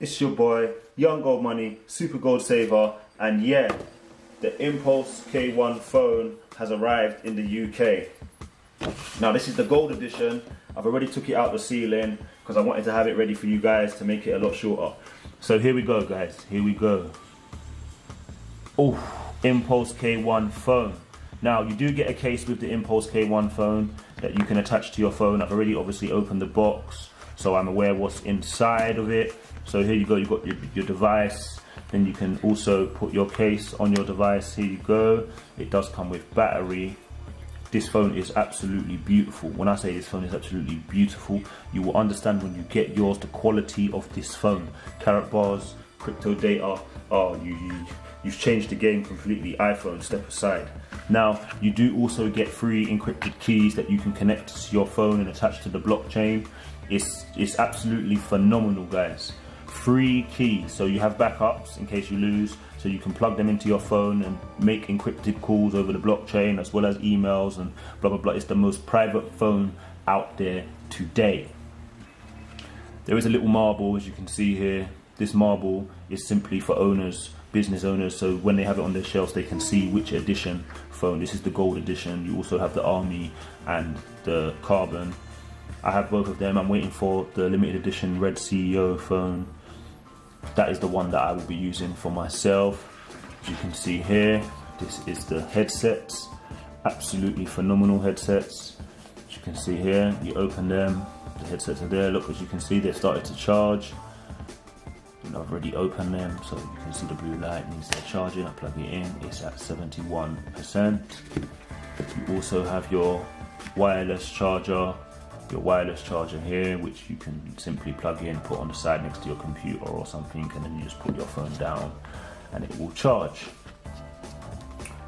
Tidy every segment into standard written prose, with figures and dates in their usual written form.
It's your boy, Young Gold Money, Super Gold Saver, and yeah, the Impulse K1 phone has arrived in the UK. Now this is the gold edition. I've already took it out the ceiling because I wanted to have it ready for you guys to make it a lot shorter. So here we go guys, here we go. Oh, Impulse K1 phone. Now you do get a case with the Impulse K1 phone that you can attach to your phone. I've already obviously opened the box, so I'm aware what's inside of it. So here you go, you've got your device. Then you can also put your case on your device. Here you go. It does come with battery. This phone is absolutely beautiful. When I say this phone is absolutely beautiful, you will understand when you get yours the quality of this phone. KaratBars, crypto data. Oh, you've changed the game completely. iPhone, step aside. Now, you do also get free encrypted keys that you can connect to your phone and attach to the blockchain. It's absolutely phenomenal, guys. Free keys, so you have backups in case you lose, so you can plug them into your phone and make encrypted calls over the blockchain as well as emails and blah blah blah. It's the most private phone out there today. There is a little marble, as you can see here. This marble is simply for owners, business owners, so when they have it on their shelves they can see which edition phone. This is the gold edition. You also have the army and the carbon. I have both of them. I'm waiting for the limited edition red CEO phone. That is the one that I will be using for myself. As you can see here, this is the headsets. Absolutely phenomenal headsets. As you can see here, you open them, the headsets are there. Look, as you can see, they've started to charge. And I've already opened them, so you can see the blue light means they're charging. I plug it in, it's at 71%. You also have your wireless charger. Your wireless charger here, which you can simply plug in, put on the side next to your computer or something, and then you just put your phone down and it will charge.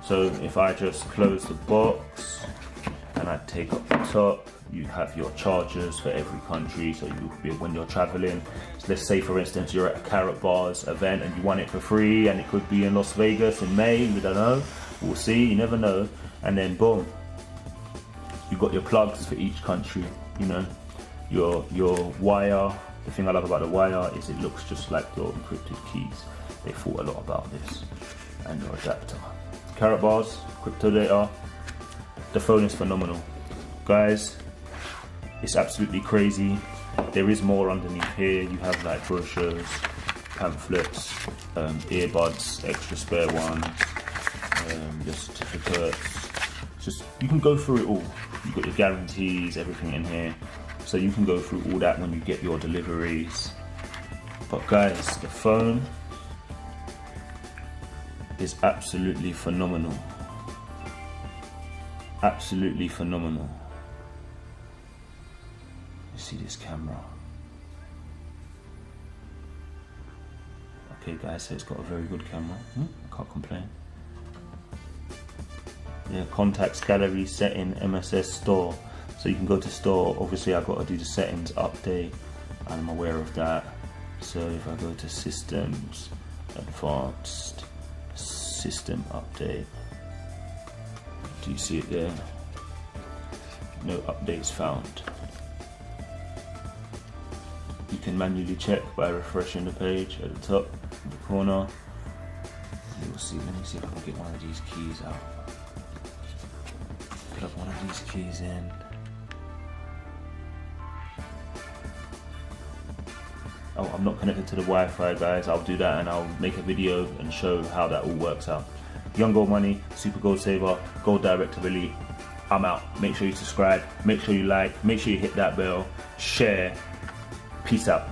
So if I just close the box and I take up the top, you have your chargers for every country. So when you're traveling, so let's say for instance you're at a KaratBars event and you want it for free, and it could be in Las Vegas in May, we don't know, we'll see, you never know, and then boom, you've got your plugs for each country. You know, your wire. The thing I love about the wire is it looks just like your encrypted keys. They thought a lot about this. And your adapter. KaratBars, crypto data. The phone is phenomenal, guys. It's absolutely crazy. There is more underneath here. You have like brochures, pamphlets, earbuds, extra spare ones, your certificates. Just, you can go through it all. You've got your guarantees, everything in here. So you can go through all that when you get your deliveries. But guys, the phone is absolutely phenomenal. Absolutely phenomenal. You see this camera. Okay guys, so it's got a very good camera. I can't complain. Yeah, contacts, gallery, setting, MSS, store. So you can go to store. Obviously I've got to do the settings update, and I'm aware of that. So if I go to systems, advanced, system update, do you see it there? No updates found. You can manually check by refreshing the page at the top, in the corner. You'll see, let me see if I can get one of these keys out. Plug one of these keys in. Oh, I'm not connected to the Wi-Fi, guys. I'll do that and I'll make a video and show how that all works out. Young Gold Money, Super Gold Saver, Gold Director Elite. I'm out. Make sure you subscribe, make sure you like, make sure you hit that bell, share. Peace out.